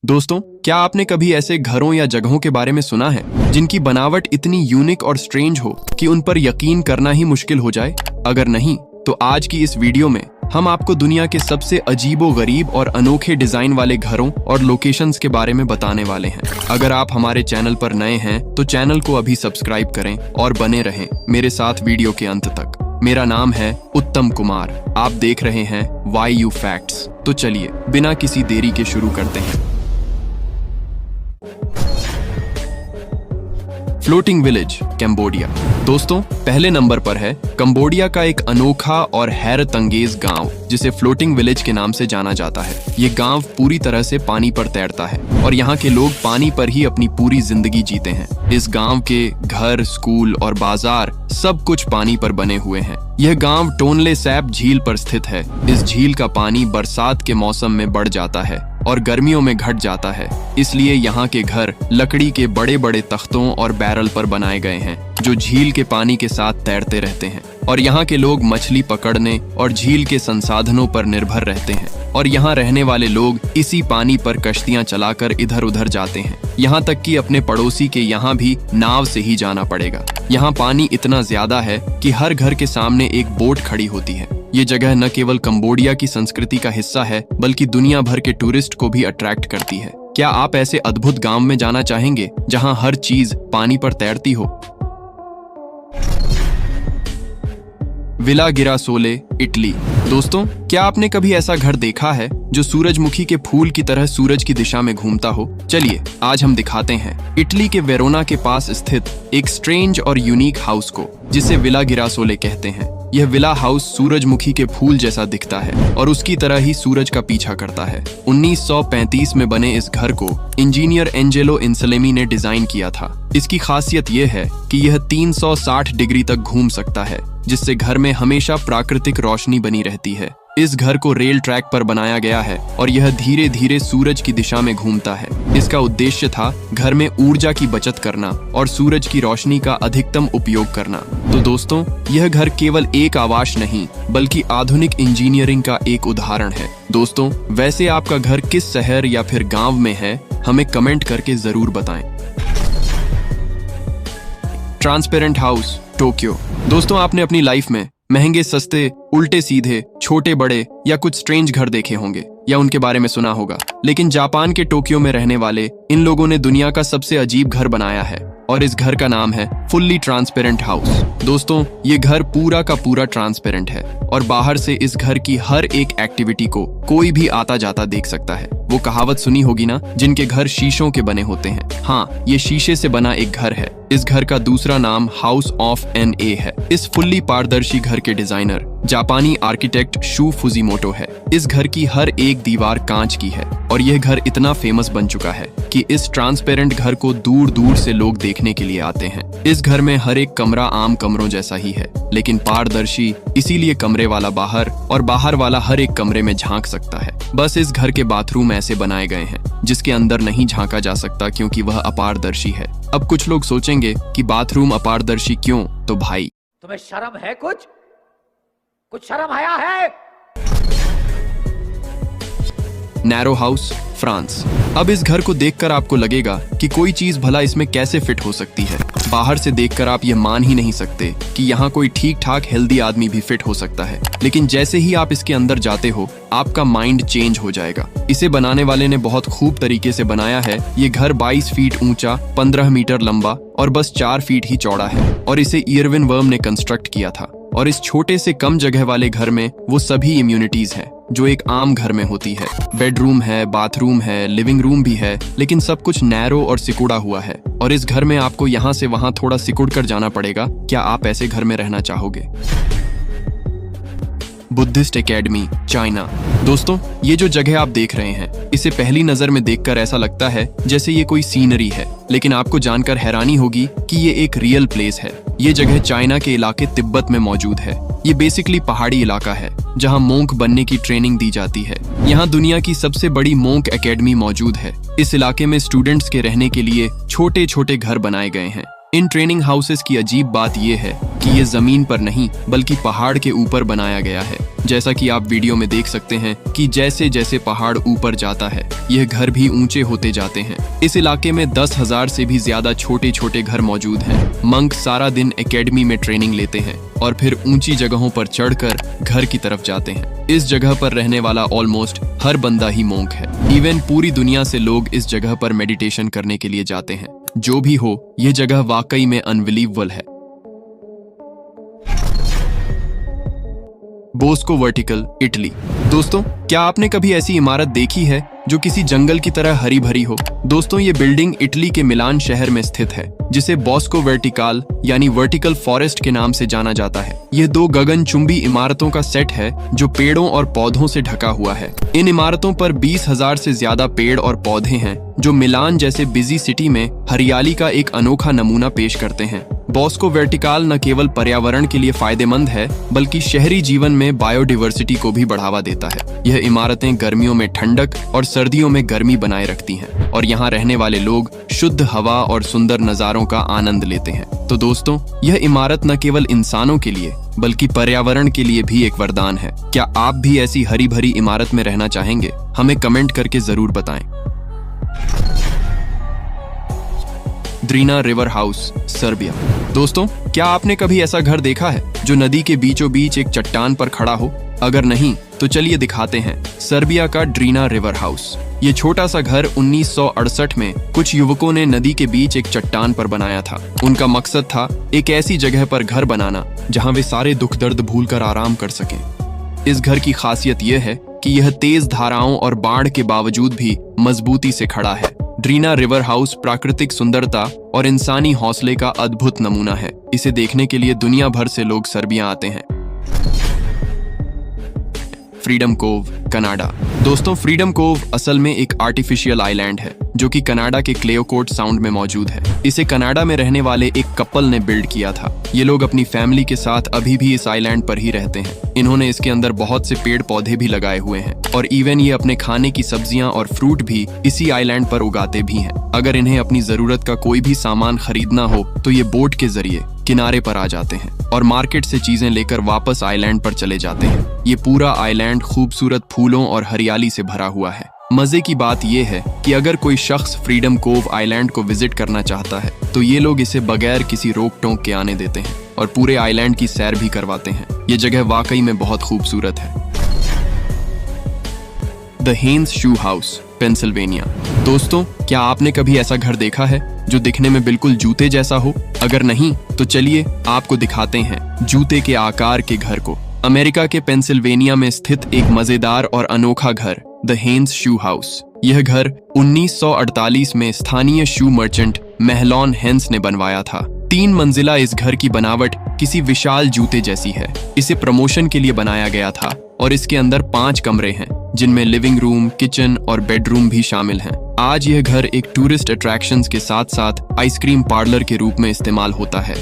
दोस्तों, क्या आपने कभी ऐसे घरों या जगहों के बारे में सुना है जिनकी बनावट इतनी यूनिक और स्ट्रेंज हो कि उन पर यकीन करना ही मुश्किल हो जाए? अगर नहीं, तो आज की इस वीडियो में हम आपको दुनिया के सबसे अजीबो-गरीब और अनोखे डिजाइन वाले घरों और लोकेशंस के बारे में बताने वाले हैं। अगर आप हमारे चैनल पर नए हैं तो चैनल को अभी सब्सक्राइब करें और बने रहें मेरे साथ वीडियो के अंत तक। मेरा नाम है उत्तम कुमार, आप देख रहे हैं वाई यू फैक्ट्स। तो चलिए बिना किसी देरी के शुरू करते हैं। Floating village, Cambodia. दोस्तों, पहले नंबर पर है कंबोडिया का एक अनोखा और हैरत अंगेज गांव जिसे फ्लोटिंग विलेज के नाम से जाना जाता है। ये गांव पूरी तरह से पानी पर तैरता है और यहाँ के लोग पानी पर ही अपनी पूरी जिंदगी जीते हैं। इस गांव के घर, स्कूल और बाजार सब कुछ पानी पर बने हुए हैं। यह गांव टोनले सैप झील पर स्थित है। इस झील का पानी बरसात के मौसम में बढ़ जाता है और गर्मियों में घट जाता है, इसलिए यहाँ के घर लकड़ी के बड़े बड़े तख्तों और बैरल पर बनाए गए हैं जो झील के पानी के साथ तैरते रहते हैं। और यहाँ के लोग मछली पकड़ने और झील के संसाधनों पर निर्भर रहते हैं और यहाँ रहने वाले लोग इसी पानी पर कश्तियां चलाकर इधर उधर जाते हैं। यहाँ तक कि अपने पड़ोसी के यहाँ भी नाव से ही जाना पड़ेगा। यहाँ पानी इतना ज्यादा है कि हर घर के सामने एक बोट खड़ी होती है। ये जगह न केवल कंबोडिया की संस्कृति का हिस्सा है बल्कि दुनिया भर के टूरिस्ट को भी अट्रैक्ट करती है। क्या आप ऐसे अद्भुत गांव में जाना चाहेंगे जहां हर चीज पानी पर तैरती हो? Villa Girasole, Italy. दोस्तों, क्या आपने कभी ऐसा घर देखा है जो सूरजमुखी के फूल की तरह सूरज की दिशा में घूमता हो? चलिए आज हम दिखाते हैं इटली के वेरोना के पास स्थित एक स्ट्रेंज और यूनिक हाउस को जिसे विला गिरासोले कहते हैं। यह विला हाउस सूरजमुखी के फूल जैसा दिखता है और उसकी तरह ही सूरज का पीछा करता है। 1935 में बने इस घर को इंजीनियर एंजेलो इंसलेमी ने डिजाइन किया था। इसकी खासियत यह है कि यह 360 डिग्री तक घूम सकता है, जिससे घर में हमेशा प्राकृतिक रोशनी बनी रहती है। इस घर को रेल ट्रैक पर बनाया गया है और यह धीरे धीरे सूरज की दिशा में घूमता है। इसका उद्देश्य था घर में ऊर्जा की बचत करना और सूरज की रोशनी का अधिकतम उपयोग करना। तो दोस्तों, यह घर केवल एक आवास नहीं बल्कि आधुनिक इंजीनियरिंग का एक उदाहरण है। दोस्तों, वैसे आपका घर किस शहर या फिर गांव में है, हमें कमेंट करके जरूर बताएं। Transparent house, Tokyo. दोस्तों, आपने अपनी लाइफ में महंगे, सस्ते, उल्टे सीधे, छोटे बड़े या कुछ स्ट्रेंज घर देखे होंगे या उनके बारे में सुना होगा, लेकिन जापान के टोक्यो में रहने वाले इन लोगों ने दुनिया का सबसे अजीब घर बनाया है और इस घर का नाम है फुल्ली ट्रांसपेरेंट हाउस। दोस्तों, ये घर पूरा का पूरा ट्रांसपेरेंट है और बाहर से इस घर की हर एक एक्टिविटी को कोई भी आता जाता देख सकता है। वो कहावत सुनी होगी ना, जिनके घर शीशों के बने होते हैं। हाँ, ये शीशे से बना एक घर है। इस घर का दूसरा नाम हाउस ऑफ एन-ए है। इस फुल्ली पारदर्शी घर के डिजाइनर जापानी आर्किटेक्ट शू फुजीमोटो है। इस घर की हर एक दीवार कांच की है और यह घर इतना फेमस बन चुका है कि इस ट्रांसपेरेंट घर को दूर दूर से लोग देखने के लिए आते हैं। इस घर में हर एक कमरा आम कमरों जैसा ही है, लेकिन पारदर्शी, इसीलिए कमरे वाला बाहर और बाहर वाला हर एक कमरे में झांक सकता है। बस इस घर के बाथरूम ऐसे बनाए गए हैं जिसके अंदर नहीं झांका जा सकता क्योंकि वह अपारदर्शी है। अब कुछ लोग सोचेंगे कि बाथरूम अपारदर्शी क्यों? तो भाई, तुम्हें शर्म है? कुछ शर्म आया है? Narrow house, France. अब इस घर को देखकर आपको लगेगा कि कोई चीज भला इसमें कैसे फिट हो सकती है। बाहर से देखकर आप यह मान ही नहीं सकते कि यहाँ कोई ठीक ठाक हेल्दी आदमी भी फिट हो सकता है, लेकिन जैसे ही आप इसके अंदर जाते हो आपका माइंड चेंज हो जाएगा। इसे बनाने वाले ने बहुत खूब तरीके से बनाया है। ये घर 22 फीट ऊंचा, 15 मीटर लंबा और बस 4 फीट ही चौड़ा है और इसे इरविन वर्म ने कंस्ट्रक्ट किया था। और इस छोटे से कम जगह वाले घर में वो सभी इम्यूनिटीज हैं जो एक आम घर में होती है। बेडरूम है, बाथरूम है, लिविंग रूम भी है, लेकिन सब कुछ नैरो और सिकुड़ा हुआ है और इस घर में आपको यहाँ से वहाँ थोड़ा सिकुड़ कर जाना पड़ेगा। क्या आप ऐसे घर में रहना चाहोगे? Buddhist academy, China. दोस्तों, ये जो जगह आप देख रहे हैं, इसे पहली नजर में देखकर ऐसा लगता है जैसे ये कोई सीनरी है, लेकिन आपको जानकर हैरानी होगी कि ये एक रियल प्लेस है। ये जगह चाइना के इलाके तिब्बत में मौजूद है। ये बेसिकली पहाड़ी इलाका है जहाँ मोंक बनने की ट्रेनिंग दी जाती है। यहाँ दुनिया की सबसे बड़ी मोंक एकेडमी मौजूद है। इस इलाके में स्टूडेंट्स के रहने के लिए छोटे छोटे घर बनाए गए हैं। इन ट्रेनिंग हाउसेस की अजीब बात यह है कि ये जमीन पर नहीं बल्कि पहाड़ के ऊपर बनाया गया है। जैसा कि आप वीडियो में देख सकते हैं कि जैसे जैसे पहाड़ ऊपर जाता है यह घर भी ऊंचे होते जाते हैं। इस इलाके में 10,000 से भी ज्यादा छोटे छोटे घर मौजूद हैं। मंक सारा दिन एकेडमी में ट्रेनिंग लेते हैं और फिर ऊंची जगहों पर चढ़कर घर की तरफ जाते हैं। इस जगह पर रहने वाला ऑलमोस्ट हर बंदा ही मोंक है। इवन पूरी दुनिया से लोग इस जगह पर मेडिटेशन करने के लिए जाते हैं। जो भी हो, यह जगह वाकई में अनबिलीवेबल है। Bosco vertical, Italy. दोस्तों, क्या आपने कभी ऐसी इमारत देखी है जो किसी जंगल की तरह हरी भरी हो? दोस्तों, ये बिल्डिंग इटली के मिलान शहर में स्थित है, जिसे बॉस्को वर्टिकल यानी वर्टिकल फॉरेस्ट के नाम से जाना जाता है। यह 2 गगनचुंबी इमारतों का सेट है जो पेड़ों और पौधों से ढका हुआ है। इन इमारतों पर 20,000 से ज्यादा पेड़ और पौधे हैं जो मिलान जैसे बिजी सिटी में हरियाली का एक अनोखा नमूना पेश करते हैं। बॉस्को वर्टिकल न केवल पर्यावरण के लिए फायदेमंद है बल्कि शहरी जीवन में बायोडाइवर्सिटी को भी बढ़ावा देता है। यह इमारतें गर्मियों में ठंडक और सर्दियों में गर्मी बनाए रखती हैं और यहाँ रहने वाले लोग शुद्ध हवा और सुंदर नजारों का आनंद लेते हैं। तो दोस्तों, यह इमारत न केवल इंसानों के लिए बल्कि पर्यावरण के लिए भी एक वरदान है। क्या आप भी ऐसी हरी भरी इमारत में रहना चाहेंगे? हमें कमेंट करके जरूर बताएं। ड्रीना रिवर हाउस, सर्बिया। दोस्तों, क्या आपने कभी ऐसा घर देखा है जो नदी के बीचों बीच एक चट्टान पर खड़ा हो? अगर नहीं तो चलिए दिखाते हैं सर्बिया का ड्रीना रिवर हाउस। ये छोटा सा घर 1968 में कुछ युवकों ने नदी के बीच एक चट्टान पर बनाया था। उनका मकसद था एक ऐसी जगह पर घर बनाना जहां वे सारे दुख दर्द भूलकर आराम कर सकें। इस घर की खासियत यह है कि यह तेज धाराओं और बाढ़ के बावजूद भी मजबूती से खड़ा है। ड्रीना रिवर हाउस प्राकृतिक सुंदरता और इंसानी हौसले का अद्भुत नमूना है। इसे देखने के लिए दुनिया भर से लोग सर्बिया आते हैं। Freedom Cove, Canada. दोस्तों, फ्रीडम कोव असल में एक आर्टिफिशियल आइलैंड है जो कि कनाडा के क्लेयोकोट साउंड में मौजूद है। इसे कनाडा में रहने वाले एक कपल ने बिल्ड किया था। ये लोग अपनी फैमिली के साथ अभी भी इस आइलैंड पर ही रहते हैं। इन्होंने इसके अंदर बहुत से पेड़ पौधे भी लगाए हुए हैं और इवन ये अपने खाने की सब्जियां और फ्रूट भी इसी आइलैंड पर उगाते भी हैं। अगर इन्हें अपनी जरूरत का कोई भी सामान खरीदना हो तो ये बोट के जरिए किनारे पर आ जाते हैं और मार्केट से चीजें लेकर वापस आइलैंड पर चले जाते हैं। ये पूरा आइलैंड खूबसूरत फूलों और हरियाली से भरा हुआ है। मजे की बात यह है कि अगर कोई शख्स फ्रीडम कोव आइलैंड को विजिट करना चाहता है तो ये लोग इसे बगैर किसी रोक टोक के आने देते हैं और पूरे आइलैंड की सैर भी करवाते हैं। ये जगह वाकई में बहुत खूबसूरत है। The Haines Shoe House, Pennsylvania. दोस्तों, क्या आपने कभी ऐसा घर देखा है जो दिखने में बिल्कुल जूते जैसा हो? अगर नहीं तो चलिए आपको दिखाते हैं जूते के आकार के घर को। अमेरिका के पेंसिल्वेनिया में स्थित एक मजेदार और अनोखा घर, द हेन्स शू हाउस। यह घर 1948 में स्थानीय शू मर्चेंट मेहलोन हेन्स ने बनवाया था। 3 मंजिला इस घर की बनावट किसी विशाल जूते जैसी है। इसे प्रमोशन के लिए बनाया गया था और इसके अंदर 5 कमरे हैं जिनमें लिविंग रूम, किचन और बेडरूम भी शामिल हैं। आज यह घर एक टूरिस्ट अट्रैक्शंस के साथ साथ आइसक्रीम पार्लर के रूप में इस्तेमाल होता है।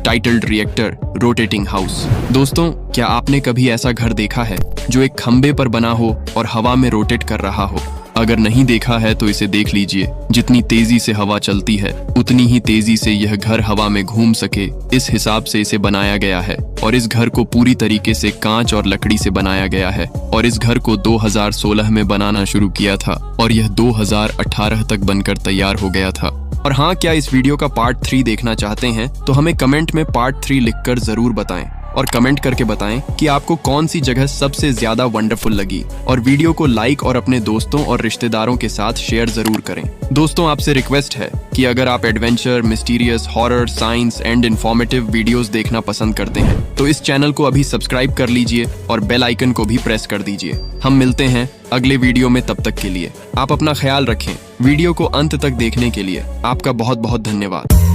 Titled reactor, rotating house. दोस्तों, क्या आपने कभी ऐसा घर देखा है जो एक खंबे पर बना हो और हवा में रोटेट कर रहा हो? अगर नहीं देखा है तो इसे देख लीजिए। जितनी तेजी से हवा चलती है उतनी ही तेजी से यह घर हवा में घूम सके, इस हिसाब से इसे बनाया गया है। और इस घर को पूरी तरीके से कांच और लकड़ी से बनाया गया है और इस घर को 2016 में बनाना शुरू किया था और यह 2018 तक बनकर तैयार हो गया था। और हाँ, क्या इस वीडियो का पार्ट 3 देखना चाहते हैं तो हमें कमेंट में पार्ट 3 लिखकर जरूर बताएं और कमेंट करके बताएं कि आपको कौन सी जगह सबसे ज्यादा वंडरफुल लगी। और वीडियो को लाइक और अपने दोस्तों और रिश्तेदारों के साथ शेयर जरूर करें। दोस्तों, आपसे रिक्वेस्ट है कि अगर आप adventure, mysterious, horror, science and informative videos देखना पसंद करते हैं तो इस चैनल को अभी सब्सक्राइब कर लीजिए और बेल आइकन को भी प्रेस कर दीजिए। हम मिलते हैं अगले वीडियो में, तब तक के लिए आप अपना ख्याल रखें। वीडियो को अंत तक देखने के लिए आपका बहुत बहुत धन्यवाद।